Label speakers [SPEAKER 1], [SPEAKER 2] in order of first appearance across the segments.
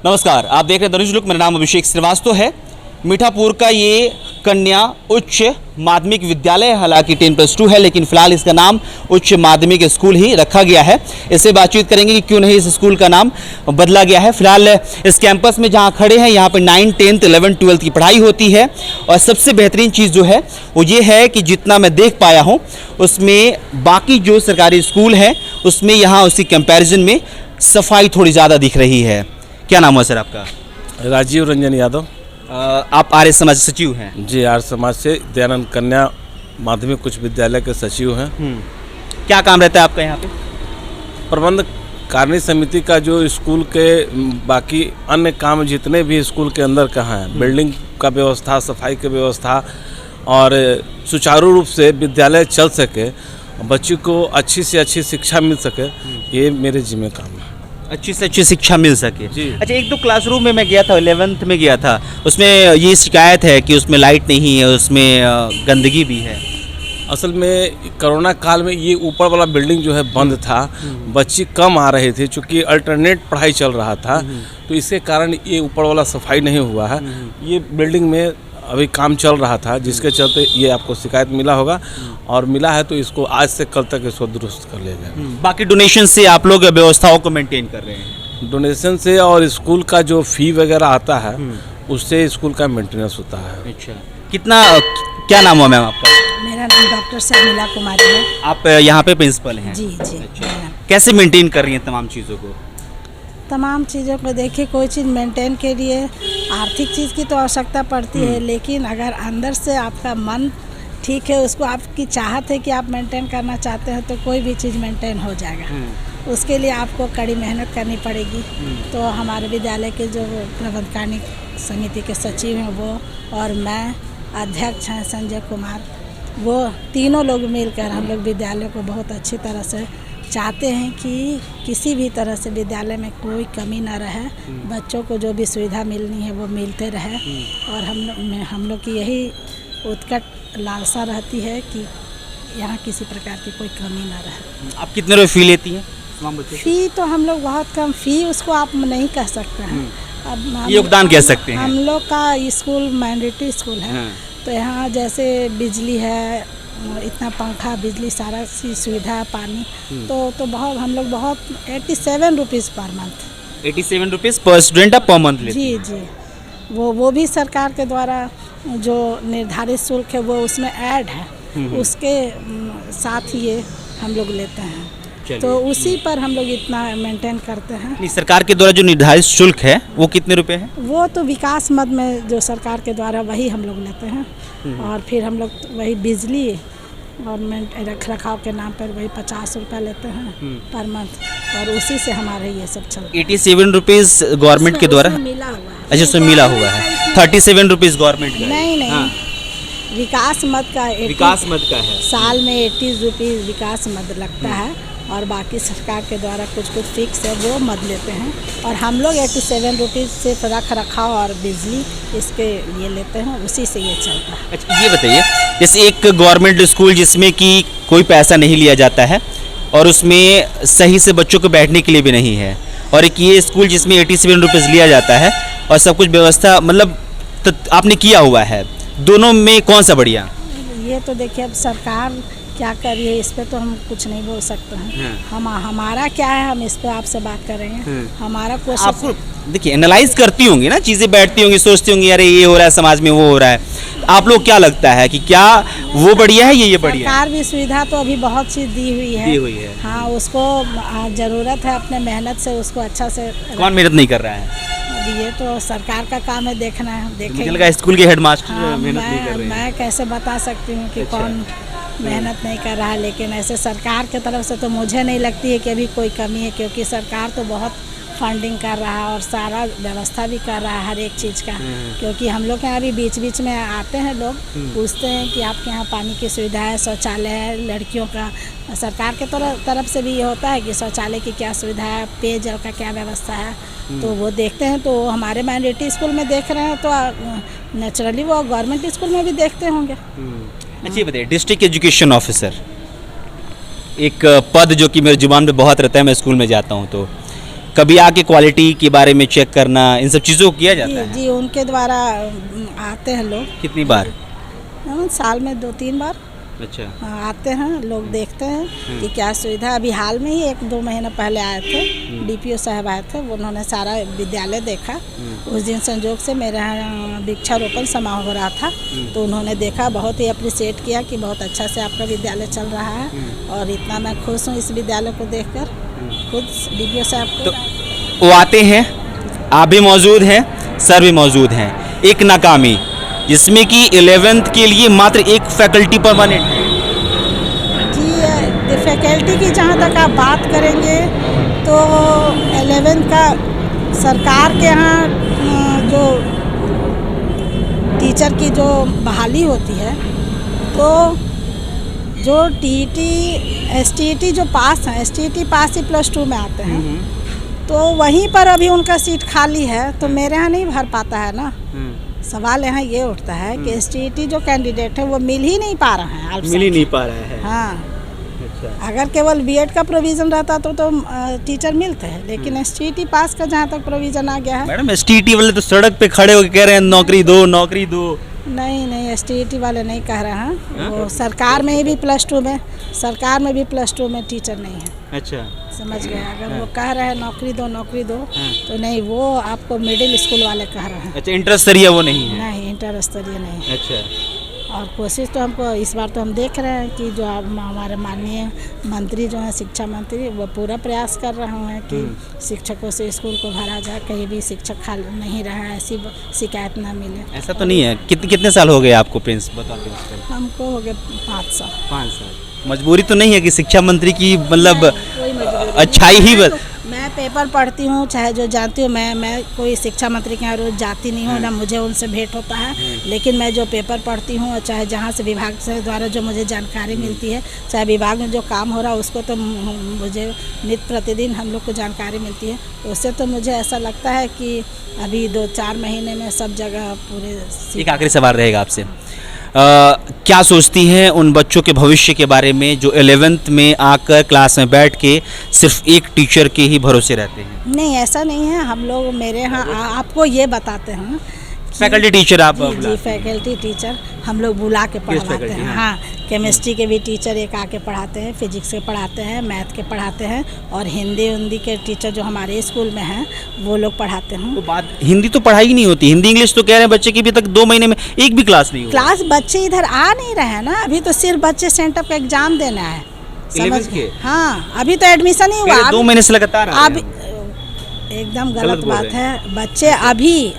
[SPEAKER 1] नमस्कार, आप देख रहे हैं द न्यूज़ लुक। मेरा नाम अभिषेक श्रीवास्तव है। मीठापुर का ये कन्या उच्च माध्यमिक विद्यालय, हालांकि 10+2 है, लेकिन फिलहाल इसका नाम उच्च माध्यमिक स्कूल ही रखा गया है। इससे बातचीत करेंगे कि क्यों नहीं इस स्कूल का नाम बदला गया है। फिलहाल इस कैंपस में जहां खड़े हैं, यहां पर 9, 10, 11, 12 की पढ़ाई होती है। और सबसे बेहतरीन चीज़ जो है वो ये है कि जितना मैं देख पाया हूँ उसमें बाकी जो सरकारी स्कूल है उसमें यहाँ उसकी कंपेरिजन में सफाई थोड़ी ज़्यादा दिख रही है। क्या नाम है सर आपका?
[SPEAKER 2] राजीव रंजन यादव।
[SPEAKER 1] आप आर्य समाज सचिव हैं?
[SPEAKER 2] जी, आर्य समाज से दयानंद कन्या माध्यमिक उच्च विद्यालय के सचिव हैं।
[SPEAKER 1] क्या काम रहता है आपका यहाँ पे?
[SPEAKER 2] प्रबंध कार्य समिति का जो स्कूल के बाकी अन्य काम जितने भी स्कूल के अंदर कहाँ हैं, बिल्डिंग का व्यवस्था, सफाई की व्यवस्था और सुचारू रूप से विद्यालय चल सके, बच्चों को अच्छी से अच्छी शिक्षा मिल सके, ये मेरे जिम्मे काम है।
[SPEAKER 1] अच्छी से अच्छी शिक्षा मिल सके
[SPEAKER 2] जी।
[SPEAKER 1] अच्छा, 1-2 क्लासरूम में मैं गया था, 11th में गया था, उसमें ये शिकायत है कि उसमें लाइट नहीं है, उसमें गंदगी भी है।
[SPEAKER 2] असल में कोरोना काल में ये ऊपर वाला बिल्डिंग जो है बंद था, बच्चे कम आ रहे थे, चूँकि अल्टरनेट पढ़ाई चल रहा था, तो इसके कारण ये ऊपर वाला सफाई नहीं हुआ है। ये बिल्डिंग में अभी काम चल रहा था, जिसके चलते ये आपको शिकायत मिला होगा, और मिला है तो इसको आज से कल तक इसको दुरुस्त कर लिया जाएगा।
[SPEAKER 1] बाकी डोनेशन से आप लोग व्यवस्थाओं को मेंटेन कर रहे हैं?
[SPEAKER 2] डोनेशन से और स्कूल का जो फी वगैरह आता है उससे स्कूल का मेंटेनेंस होता है।
[SPEAKER 1] अच्छा, कितना, क्या नाम हुआ मैम आपका?
[SPEAKER 3] मेरा नाम डॉक्टर शर्मिला कुमारी है।
[SPEAKER 1] आप यहाँ पे प्रिंसिपल हैं?
[SPEAKER 3] जी जी।
[SPEAKER 1] अच्छा, कैसे मेंटेन कर रही हैं तमाम चीज़ों को?
[SPEAKER 3] तमाम चीज़ों को देखिए, कोई चीज़ मेंटेन के लिए आर्थिक चीज़ की तो आवश्यकता पड़ती है, लेकिन अगर अंदर से आपका मन ठीक है, उसको आपकी चाहत है कि आप मेंटेन करना चाहते हैं, तो कोई भी चीज़ मेंटेन हो जाएगा। उसके लिए आपको कड़ी मेहनत करनी पड़ेगी। तो हमारे विद्यालय के जो प्रबंधकारिणी समिति के सचिव हैं वो, और मैं, अध्यक्ष हैं संजय कुमार, वो तीनों लोग मिलकर हम लोग विद्यालय को बहुत अच्छी तरह से चाहते हैं कि किसी भी तरह से विद्यालय में कोई कमी ना रहे, बच्चों को जो भी सुविधा मिलनी है वो मिलते रहे। और हम लोग की यही उत्कट लालसा रहती है कि यहाँ किसी प्रकार की कोई कमी ना रहे।
[SPEAKER 1] आप कितने रुपये फ़ी लेती हैं तमाम बच्चों से?
[SPEAKER 3] फ़ी तो हम लोग बहुत कम, फ़ी उसको आप नहीं कह सकते हैं, अब
[SPEAKER 1] योगदान कह सकते हैं।
[SPEAKER 3] हम लोग का स्कूल माइनॉरिटी स्कूल है, तो यहाँ जैसे बिजली है, इतना पंखा, बिजली, सारा सी सुविधा है, पानी, तो बहुत हम लोग बहुत 87 रुपीज़ पर मंथ।
[SPEAKER 1] 87 रुपीज़ पर स्टूडेंट आप पर मंथ लेते हैं?
[SPEAKER 3] जी जी। वो भी सरकार के द्वारा जो निर्धारित शुल्क है वो उसमें ऐड है, उसके साथ ही ये हम लोग लेते हैं, तो उसी पर हम लोग इतना मेंटेन करते हैं।
[SPEAKER 1] नहीं, सरकार के द्वारा जो निर्धारित शुल्क है वो कितने रुपए है?
[SPEAKER 3] वो तो विकास मद में जो सरकार के द्वारा वही हम लोग लेते हैं, और फिर हम लोग वही बिजली और रख रखाव के नाम पर वही 50 रुपये लेते हैं पर मंथ, और उसी से हमारे ये सब चलता है।
[SPEAKER 1] 87 रुपीज़ गवर्नमेंट के द्वारा
[SPEAKER 3] मिला हुआ है।
[SPEAKER 1] अच्छा, उसमें मिला हुआ है। 37 रुपीज़ गवर्नमेंट का?
[SPEAKER 3] नहीं, विकास मद का
[SPEAKER 1] विकास मद का है।
[SPEAKER 3] साल में 80 रुपीज़ विकास मद लगता है, और बाकी सरकार के द्वारा कुछ फिक्स है वो मद लेते हैं, और हम लोग 87 रुपीज़ सिर्फ रख रखाव और बिजली इसके लिए लेते हैं, उसी से ये चलता है।
[SPEAKER 1] अच्छा, ये बताइए, जैसे एक गवर्नमेंट स्कूल जिसमें कि कोई पैसा नहीं लिया जाता है और उसमें सही से बच्चों को बैठने के लिए भी नहीं है, और एक ये स्कूल जिसमें 87 रुपीज़ लिया जाता है और सब कुछ व्यवस्था मतलब आपने किया हुआ है, दोनों में कौन सा बढ़िया?
[SPEAKER 3] ये तो देखिए, अब सरकार क्या कर रही है इस पे तो हम कुछ नहीं बोल सकते हैं। हमारा क्या है, हम इस पे आपसे बात करेंगे। हमारा कोशिश,
[SPEAKER 1] आपको देखिए एनालाइज करती होंगी ना चीज़ें, बैठती होंगी, सोचती होंगी अरे ये हो रहा है समाज में, वो हो रहा है, आप लोग क्या लगता है कि क्या वो बढ़िया है, ये बढ़िया है?
[SPEAKER 3] सरकार भी सुविधा तो अभी बहुत सी दी हुई है। हाँ, उसको ज़रूरत है अपने मेहनत से उसको अच्छा से। कौन
[SPEAKER 1] मेहनत नहीं कर रहा है?
[SPEAKER 3] अब ये तो सरकार का काम है, देखना है,
[SPEAKER 1] देखेंगे। स्कूल के हेडमास्टर मेहनत नहीं कर रहे हैं।
[SPEAKER 3] मैं कैसे बता सकती हूँ कि कौन मेहनत नहीं कर रहा है, लेकिन ऐसे सरकार की तरफ से तो मुझे नहीं लगती है कि अभी कोई कमी है, क्योंकि सरकार तो बहुत फंडिंग कर रहा है और सारा व्यवस्था भी कर रहा है हर एक चीज़ का। क्योंकि हम लोग के यहाँ भी बीच बीच में आते हैं लोग, पूछते हैं कि आपके यहाँ पानी की सुविधा है, शौचालय है, लड़कियों का सरकार के तरफ से भी ये होता है कि शौचालय की क्या सुविधा है, पेयजल का क्या व्यवस्था है, तो वो देखते हैं। तो हमारे माइनॉरिटी स्कूल में देख रहे हैं तो नेचुरली वो गवर्नमेंट स्कूल में भी देखते होंगे।
[SPEAKER 1] अच्छा, ये बताइए, डिस्ट्रिक्ट एजुकेशन ऑफिसर एक पद जो कि मेरे जुबान पे बहुत रहता है, मैं स्कूल में जाता हूँ तो कभी आके क्वालिटी के बारे में चेक करना, इन सब चीज़ों को किया जाता
[SPEAKER 3] जी
[SPEAKER 1] है?
[SPEAKER 3] जी, उनके द्वारा आते हैं लोग,
[SPEAKER 1] कितनी बार?
[SPEAKER 3] साल में 2-3 बार
[SPEAKER 1] अच्छा।
[SPEAKER 3] आते हैं लोग, देखते हैं कि क्या सुविधा। अभी हाल में ही 1-2 महीना पहले आए थे, डीपीओ साहब आए थे, उन्होंने सारा विद्यालय देखा। उस दिन संजोग से मेरे यहाँ वृक्षारोपण समारोह हो रहा था, तो उन्होंने देखा, बहुत ही अप्रिशिएट किया कि बहुत अच्छा से आपका विद्यालय चल रहा है और इतना मैं खुश हूँ इस विद्यालय को देखकर। खुद डीपीओ साहब को
[SPEAKER 1] वो आते हैं, आप भी मौजूद हैं, सर भी मौजूद हैं। एक नाकामी जिसमें कि 11th के लिए मात्र एक फैकल्टी परमानेंट है।
[SPEAKER 3] जी, फैकल्टी की जहाँ तक आप बात करेंगे तो 11th का सरकार के यहाँ जो टीचर की जो बहाली होती है, तो जो टीटी एसटीईटी जो पास हैं, एसटीईटी पास ही +2 में आते हैं, तो वहीं पर अभी उनका सीट खाली है, तो मेरे यहाँ नहीं भर पाता है ना। सवाल यहाँ ये उठता है कि एसटीईटी जो कैंडिडेट है वो मिल ही नहीं पा रहा है,
[SPEAKER 1] मिल ही नहीं पा रहा है।
[SPEAKER 3] हाँ,
[SPEAKER 1] अच्छा।
[SPEAKER 3] अगर केवल बीएड का प्रोविज़न रहता तो टीचर मिलते हैं, लेकिन एसटीईटी पास का जहाँ तक प्रोविज़न आ गया है।
[SPEAKER 1] मैडम एसटीईटी वाले तो सड़क पे खड़े होकर कह रहे हैं नौकरी दो, नौकरी दो।
[SPEAKER 3] नहीं, एसटीईटी वाले नहीं कह रहे हैं, वो सरकार में ही भी +2 में, सरकार में भी +2 में टीचर नहीं है।
[SPEAKER 1] अच्छा,
[SPEAKER 3] समझ गए? अगर वो कह रहे हैं नौकरी दो, तो नहीं, वो आपको मिडिल स्कूल वाले कह रहे हैं।
[SPEAKER 1] अच्छा, इंटर स्तरीय वो नहीं है?
[SPEAKER 3] नहीं, इंटर स्तरीय नहीं है।
[SPEAKER 1] अच्छा।
[SPEAKER 3] और कोशिश तो हमको इस बार तो हम देख रहे हैं कि जो हमारे माननीय मंत्री जो हैं, शिक्षा मंत्री, वो पूरा प्रयास कर रहे हैं कि शिक्षकों से स्कूल को भरा जाए, कहीं भी शिक्षक खाली नहीं रहा, ऐसी शिकायत ना मिले।
[SPEAKER 1] ऐसा तो नहीं है? कितने साल हो गए आपको प्रिंस? बताओ प्रिंसिपल।
[SPEAKER 3] हमको हो गए 5 साल।
[SPEAKER 1] 5 साल। मजबूरी तो नहीं है कि शिक्षा मंत्री की मतलब
[SPEAKER 3] कोई मजबूरी
[SPEAKER 1] अच्छाई ही बस?
[SPEAKER 3] मैं पेपर पढ़ती हूँ, चाहे जो जानती हूँ, मैं कोई शिक्षा मंत्री के यहाँ रोज जाती नहीं हूँ, ना मुझे उनसे भेंट होता है, लेकिन मैं जो पेपर पढ़ती हूँ, चाहे जहाँ से विभाग से द्वारा जो मुझे जानकारी मिलती है, चाहे विभाग में जो काम हो रहा है उसको तो मुझे नित्य प्रतिदिन हम लोग को जानकारी मिलती है। उससे तो मुझे ऐसा लगता है कि अभी 2-4 महीने में सब जगह पूरे।
[SPEAKER 1] एक आखिरी सवाल रहेगा आपसे, क्या सोचती हैं उन बच्चों के भविष्य के बारे में जो 11th में आकर क्लास में बैठ के सिर्फ एक टीचर के ही भरोसे रहते हैं?
[SPEAKER 3] नहीं, ऐसा नहीं है। हम लोग मेरे यहाँ आपको ये बताते हैं,
[SPEAKER 1] फैकल्टी टीचर आप?
[SPEAKER 3] जी, फैकल्टी टीचर हम लोग बुला के पढ़ाते हैं। हाँ, केमिस्ट्री के भी टीचर एक आके पढ़ाते हैं, फिजिक्स के पढ़ाते हैं, मैथ के पढ़ाते हैं, और हिंदी के टीचर जो हमारे स्कूल में हैं वो लोग पढ़ाते हैं।
[SPEAKER 1] तो बात हिंदी तो पढ़ाई ही नहीं होती, हिंदी इंग्लिश तो कह रहे हैं बच्चे की अभी तक 2 महीने में एक भी क्लास नहीं हुई।
[SPEAKER 3] क्लास बच्चे इधर आ नहीं रहे हैं ना, अभी तो सिर्फ बच्चे सेंटर का एग्जाम देना है, समझ गए? हाँ, अभी तो एडमिशन ही हुआ,
[SPEAKER 1] 2 महीने से लगातार
[SPEAKER 3] अब एकदम गलत बात है। बच्चे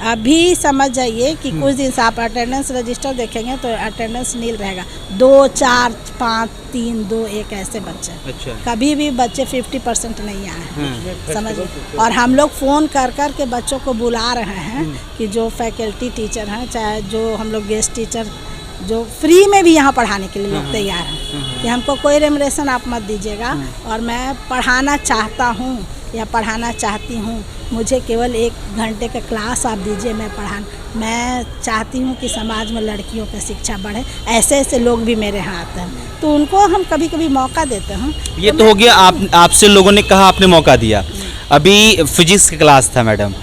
[SPEAKER 3] अभी समझ जाइए कि कुछ दिन से आप अटेंडेंस रजिस्टर देखेंगे तो अटेंडेंस नील रहेगा, 2, 4, 5, 3, 2, 1 ऐसे बच्चे।
[SPEAKER 1] अच्छा।
[SPEAKER 3] कभी भी बच्चे 50% नहीं आए हैं, समझिए। और हम लोग फ़ोन कर के बच्चों को बुला रहे हैं कि जो फैकल्टी टीचर हैं, चाहे जो हम लोग गेस्ट टीचर जो फ्री में भी यहाँ पढ़ाने के लिए लोग तैयार हैं कि हमको कोई रेमुनेशन आप मत दीजिएगा, और मैं पढ़ाना चाहता हूँ या पढ़ाना चाहती हूँ, मुझे केवल 1 घंटे का क्लास आप दीजिए, मैं चाहती हूँ कि समाज में लड़कियों की शिक्षा बढ़े। ऐसे लोग भी मेरे यहाँ आते हैं, तो उनको हम कभी कभी मौका देते हैं।
[SPEAKER 1] ये तो हो गया, आपसे लोगों ने कहा, आपने मौका दिया। अभी फिजिक्स की क्लास था मैडम,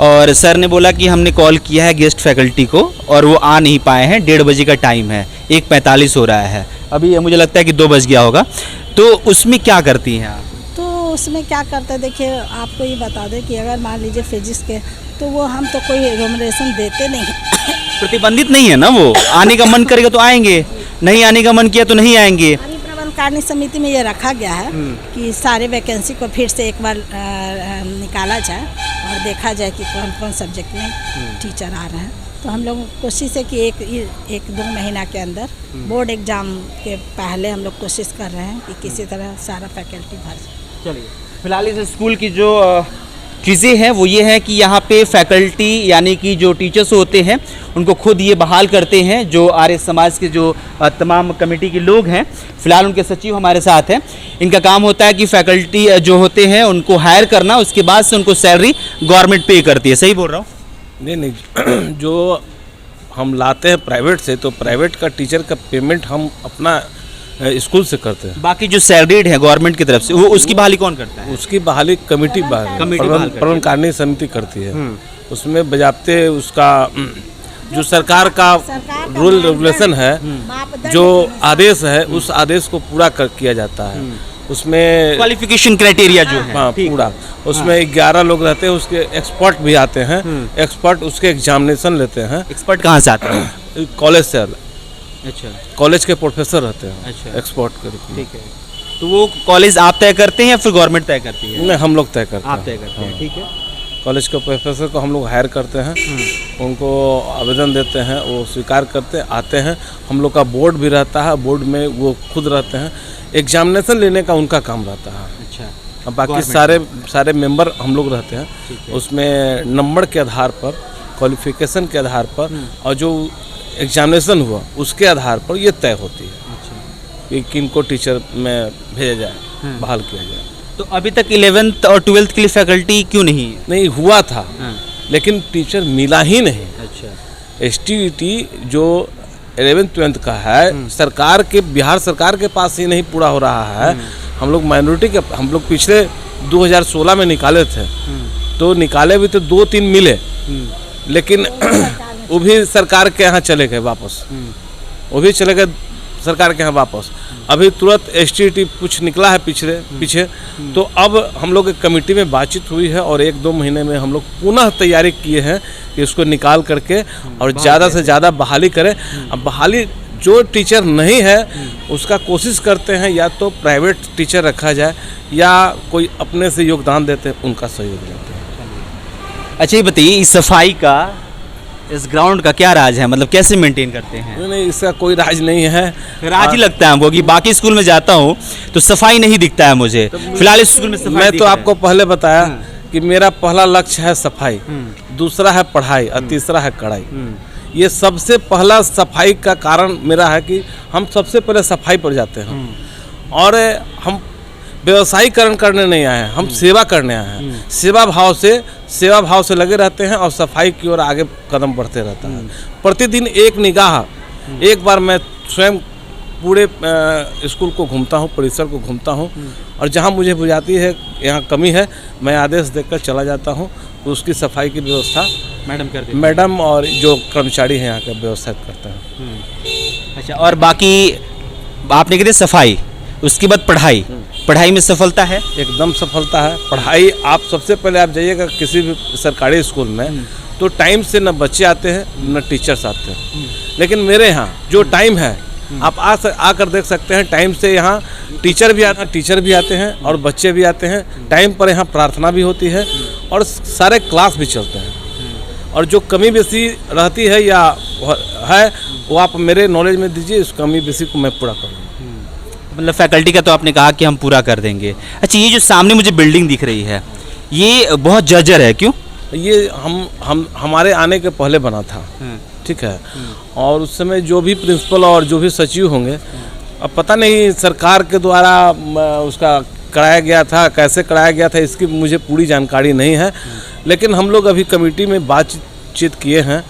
[SPEAKER 1] और सर ने बोला कि हमने कॉल किया है गेस्ट फैकल्टी को और वो आ नहीं पाए हैं, 1:30 बजे का टाइम है, 1:45 हो रहा है, अभी मुझे लगता है कि 2 बज गया होगा। तो उसमें क्या करती हैं आप?
[SPEAKER 3] तो उसमें क्या करते हैं, देखिए आपको ये बता दें कि अगर मान लीजिए फिजिक्स के, तो वो हम तो कोई रेमुनेशन देते नहीं
[SPEAKER 1] प्रतिबंधित नहीं है ना, वो आने का मन करेगा तो आएंगे, नहीं आने का मन किया तो नहीं आएंगे।
[SPEAKER 3] अभी प्रबंध कार्य समिति में ये रखा गया है कि सारे वैकेंसी को फिर से एक बार निकाला जाए और देखा जाए कि कौन कौन सब्जेक्ट में टीचर आ रहे हैं। तो हम लोग कोशिश है कि 1-2 महीना के अंदर बोर्ड एग्ज़ाम के पहले हम लोग कोशिश कर रहे हैं कि किसी तरह सारा फैकल्टी भर जाए।
[SPEAKER 1] चलिए, फिलहाल इस स्कूल की जो चीज़ें हैं वो ये हैं कि यहाँ पे फैकल्टी यानी कि जो टीचर्स होते हैं उनको खुद ये बहाल करते हैं, जो आर्य समाज के जो तमाम कमेटी के लोग हैं। फ़िलहाल उनके सचिव हमारे साथ हैं। इनका काम होता है कि फैकल्टी जो होते हैं उनको हायर करना, उसके बाद से उनको सैलरी गवर्नमेंट पे करती है। सही बोल रहा हूँ?
[SPEAKER 2] नहीं, जो हम लाते हैं प्राइवेट से, तो प्राइवेट का टीचर का पेमेंट हम अपना स्कूल से करते हैं।
[SPEAKER 1] बाकी जो सैलरीड है गवर्नमेंट की तरफ से वो उसकी बहाली कौन करता है?
[SPEAKER 2] उसकी बहाली कमेटी
[SPEAKER 1] कमेटी बहाल करती है।
[SPEAKER 2] प्रबंधकारिणी समिति करती है। उसमें बजाते उसका जो सरकार का रूल रेगुलेशन है, जो आदेश है, उस आदेश को पूरा किया जाता है। उसमें
[SPEAKER 1] क्वालिफिकेशन क्राइटेरिया जो है,
[SPEAKER 2] हाँ पूरा, उसमें 11 लोग रहते हैं, उसके एक्सपर्ट भी आते हैं। एक्सपर्ट उसके एग्जामिनेशन लेते हैं।
[SPEAKER 1] एक्सपर्ट कहाँ से आता है?
[SPEAKER 2] कॉलेज से,
[SPEAKER 1] अच्छा,
[SPEAKER 2] कॉलेज के प्रोफेसर रहते हैं।
[SPEAKER 1] अच्छा।
[SPEAKER 2] एक्सपर्ट के रूप में।
[SPEAKER 1] ठीक है। तो वो कॉलेज आप तय करते हैं या फिर गवर्नमेंट तय करती है?
[SPEAKER 2] नहीं, हम लोग तय करते हैं।
[SPEAKER 1] आप तय करते हैं, ठीक है।
[SPEAKER 2] कॉलेज के प्रोफेसर को हम लोग हायर करते हैं, उनको आवेदन देते हैं, वो स्वीकार करते आते हैं। हम लोग का बोर्ड भी रहता है, बोर्ड में वो खुद रहते हैं। एग्जामिनेशन लेने का उनका काम रहता है।
[SPEAKER 1] अच्छा।
[SPEAKER 2] अब बाकी सारे मेंबर हम लोग रहते हैं। उसमें नंबर के आधार पर, क्वालिफिकेशन के आधार पर और जो एग्जामिनेशन हुआ उसके आधार पर ये तय होती है कि किनको टीचर में भेजा जाए, बहाल किया जाए।
[SPEAKER 1] तो अभी तक 11th और 12th के लिए फैकल्टी क्यों नहीं
[SPEAKER 2] हुआ था, लेकिन टीचर मिला ही नहीं।
[SPEAKER 1] अच्छा।
[SPEAKER 2] STET जो 11th 12th का है, सरकार के, बिहार सरकार के पास ही नहीं पूरा हो रहा है। हम लोग माइनॉरिटी के, हम लोग पिछले 2016 में निकाले थे, तो निकाले भी तो 2-3 मिले, लेकिन वो भी सरकार के यहाँ चले गए वापस। वो भी चले गए सरकार के यहाँ वापस। अभी तुरंत STET कुछ निकला है पीछे, तो अब हम लोग एक कमेटी में बातचीत हुई है और 1-2 महीने में हम लोग पुनः तैयारी किए हैं कि उसको निकाल करके और ज़्यादा से ज़्यादा बहाली करें। अब बहाली जो टीचर नहीं है उसका कोशिश करते हैं या तो प्राइवेट टीचर रखा जाए या कोई अपने से योगदान देते हैं, उनका सहयोग देते हैं।
[SPEAKER 1] अच्छा, ये बताइए इस सफाई का, इस ग्राउंड का क्या राज है? मतलब कैसे मेंटेन करते हैं?
[SPEAKER 2] नहीं, इसका कोई राज नहीं है।
[SPEAKER 1] राज ही लगता है हमको कि बाकी स्कूल में जाता हूँ तो सफाई नहीं दिखता है मुझे। फिलहाल इस स्कूल में सफाई
[SPEAKER 2] मैं
[SPEAKER 1] दिख
[SPEAKER 2] तो
[SPEAKER 1] रहा है।
[SPEAKER 2] आपको पहले बताया कि मेरा पहला लक्ष्य है सफाई, दूसरा है पढ़ाई और तीसरा है कढ़ाई। ये सबसे पहला सफाई का कारण मेरा है कि हम सबसे पहले सफाई पर जाते हैं और हम व्यवसायीकरण करने नहीं आए हैं, हम सेवा करने आए हैं। सेवा भाव से लगे रहते हैं और सफाई की ओर आगे कदम बढ़ते रहता है। प्रतिदिन एक निगाह, एक बार मैं स्वयं पूरे स्कूल को घूमता हूँ, परिसर को घूमता हूँ और जहाँ मुझे बुझाती है यहाँ कमी है, मैं आदेश देकर चला जाता हूँ। तो उसकी सफाई की व्यवस्था मैडम और जो कर्मचारी हैं यहाँ का व्यवस्था करते हैं।
[SPEAKER 1] अच्छा, और बाकी आपने कही सफाई, उसके बाद पढ़ाई में सफलता है?
[SPEAKER 2] एकदम सफलता है। पढ़ाई, आप सबसे पहले आप जाइएगा किसी भी सरकारी स्कूल में तो टाइम से न बच्चे आते हैं न टीचर्स आते हैं, लेकिन मेरे यहाँ जो टाइम है आप आकर देख सकते हैं। टाइम से यहाँ टीचर भी आते हैं और बच्चे भी आते हैं। टाइम पर यहाँ प्रार्थना भी होती है और सारे क्लास भी चलते हैं। और जो कमी बेसी रहती है या है वो आप मेरे नॉलेज में दीजिए, उस कमी बेसी को मैं पूरा करूँगा।
[SPEAKER 1] मतलब फैकल्टी का तो आपने कहा कि हम पूरा कर देंगे। अच्छा, ये जो सामने मुझे बिल्डिंग दिख रही है ये बहुत जर्जर है, क्यों?
[SPEAKER 2] ये हमारे आने के पहले बना था, ठीक है। और उस समय जो भी प्रिंसिपल और जो भी सचिव होंगे, अब पता नहीं सरकार के द्वारा उसका कराया गया था, कैसे कराया गया था, इसकी मुझे पूरी जानकारी नहीं है। लेकिन हम लोग अभी कमेटी में बातचीत किए हैं,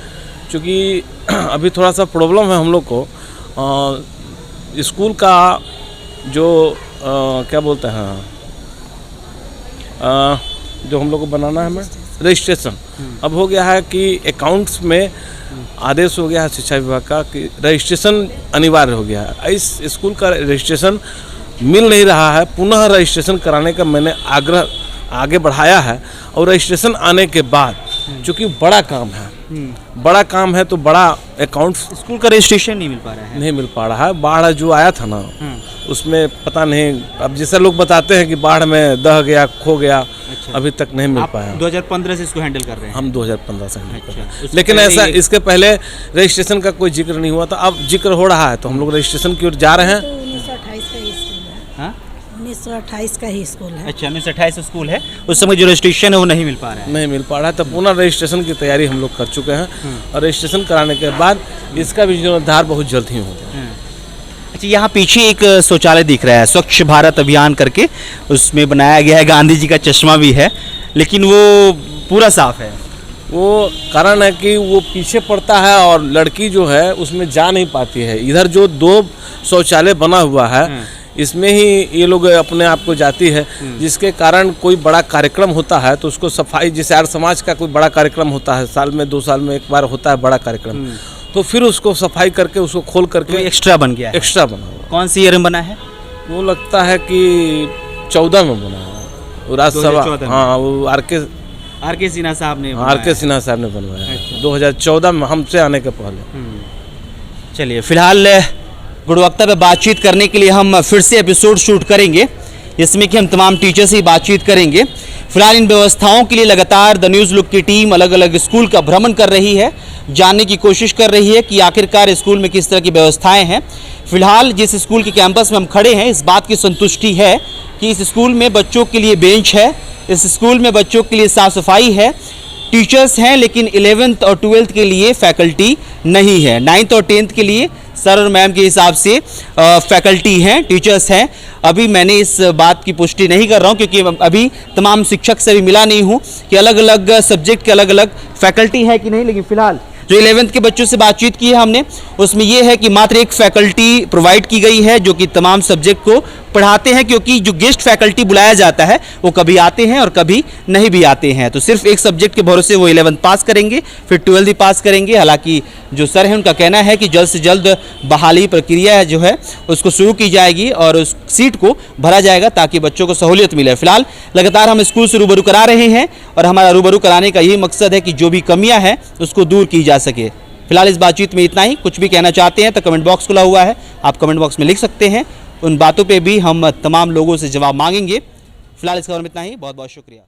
[SPEAKER 2] क्योंकि अभी थोड़ा सा प्रॉब्लम है हम लोग को। स्कूल का जो क्या बोलते हैं, जो हम लोग को बनाना है हमें रजिस्ट्रेशन, अब हो गया है कि अकाउंट्स में आदेश हो गया है शिक्षा विभाग का कि रजिस्ट्रेशन अनिवार्य हो गया है। इस स्कूल का रजिस्ट्रेशन मिल नहीं रहा है। पुनः रजिस्ट्रेशन कराने का मैंने आग्रह आगे बढ़ाया है और रजिस्ट्रेशन आने के बाद, चूँकि बड़ा काम है तो बड़ा अकाउंट्स,
[SPEAKER 1] स्कूल का रजिस्ट्रेशन नहीं मिल पा रहा है।
[SPEAKER 2] बाढ़ जो आया था ना, उसमें पता नहीं, अब जैसे लोग बताते हैं कि बाढ़ में दह गया, खो गया। अच्छा। अभी तक नहीं मिल पाया।
[SPEAKER 1] 2015 से इसको हैंडल कर रहे हैं?
[SPEAKER 2] हम 2015 से हैंडल कर रहे हैं। लेकिन ऐसा इसके पहले रजिस्ट्रेशन का कोई जिक्र नहीं हुआ था, अब जिक्र हो रहा है तो हम लोग रजिस्ट्रेशन की ओर जा रहे हैं।
[SPEAKER 3] 1928 का ही स्कूल है।
[SPEAKER 1] अच्छा, 1928 स्कूल है। उस समय जो रजिस्ट्रेशन है वो नहीं मिल पा रहा है। तो
[SPEAKER 2] पुनः रजिस्ट्रेशन की तैयारी हम लोग कर चुके हैं और रजिस्ट्रेशन कराने के बाद इसका भी जीर्णोद्धार बहुत जल्द ही होगा।
[SPEAKER 1] अच्छा, यहाँ पीछे एक शौचालय दिख रहा है, स्वच्छ भारत अभियान करके, उसमें बनाया गया है, गांधी जी का चश्मा भी है, लेकिन वो पूरा साफ है।
[SPEAKER 2] वो कारण है कि वो पीछे पड़ता है और लड़की जो है उसमें जा नहीं पाती है। इधर जो 2 शौचालय बना हुआ है इसमें ही ये लोग अपने आप को जाती है, जिसके कारण कोई बड़ा कार्यक्रम होता है तो उसको सफाई, जैसे आर्य समाज का कोई बड़ा कार्यक्रम होता है, साल में 2 साल में एक बार होता है बड़ा कार्यक्रम, तो फिर उसको सफाई करके उसको खोल करके
[SPEAKER 1] एक्स्ट्रा बन गया है।
[SPEAKER 2] एक्स्ट्रा बना हुआ।
[SPEAKER 1] कौन सी ईयर में बना है?
[SPEAKER 2] वो लगता है कि 14 में बना हुआ, वो राज्यसभा,
[SPEAKER 1] 2014 में।
[SPEAKER 2] हाँ वो आर
[SPEAKER 1] के सिन्हा साहब ने
[SPEAKER 2] के सिन्हा साहब ने बनवाया है।
[SPEAKER 1] अच्छा।
[SPEAKER 2] 2014 में, हमसे आने के पहले।
[SPEAKER 1] चलिए, फिलहाल गुणवत्ता पे बातचीत करने के लिए हम फिर से एपिसोड शूट करेंगे, जिसमें कि हम तमाम टीचर से बातचीत करेंगे। फिलहाल इन व्यवस्थाओं के लिए लगातार द न्यूज़ लुक की टीम अलग अलग स्कूल का भ्रमण कर रही है, जानने की कोशिश कर रही है कि आखिरकार स्कूल में किस तरह की व्यवस्थाएं हैं। फिलहाल जिस स्कूल के कैंपस में हम खड़े हैं, इस बात की संतुष्टि है कि इस स्कूल में बच्चों के लिए बेंच है, इस स्कूल में बच्चों के लिए साफ़ सफाई है, टीचर्स हैं, लेकिन 11th और 12th के लिए फैकल्टी नहीं है। 9th और 10th के लिए सर और मैम के हिसाब से फैकल्टी हैं, टीचर्स हैं। अभी मैंने इस बात की पुष्टि नहीं कर रहा हूं, क्योंकि अभी तमाम शिक्षक से भी मिला नहीं हूं कि अलग अलग सब्जेक्ट के अलग अलग फैकल्टी है कि नहीं। लेकिन फिलहाल जो 11th के बच्चों से बातचीत की है हमने, उसमें यह है कि मात्र एक फैकल्टी प्रोवाइड की गई है जो कि तमाम सब्जेक्ट को पढ़ाते हैं, क्योंकि जो गेस्ट फैकल्टी बुलाया जाता है वो कभी आते हैं और कभी नहीं भी आते हैं। तो सिर्फ एक सब्जेक्ट के भरोसे वो 11th पास करेंगे, फिर 12th भी पास करेंगे। हालांकि जो सर हैं उनका कहना है कि जल्द से जल्द बहाली प्रक्रिया जो है उसको शुरू की जाएगी और उस सीट को भरा जाएगा ताकि बच्चों को सहूलियत मिले। फिलहाल लगातार हम स्कूल से रूबरू करा रहे हैं और हमारा रूबरू कराने का यही मकसद है कि जो भी कमियां हैं उसको दूर की जा सके। फिलहाल इस बातचीत में इतना ही। कुछ भी कहना चाहते हैं तो कमेंट बॉक्स खुला हुआ है, आप कमेंट बॉक्स में लिख सकते हैं। उन बातों पे भी हम तमाम लोगों से जवाब मांगेंगे। फिलहाल इस खबर में इतना ही। बहुत बहुत शुक्रिया।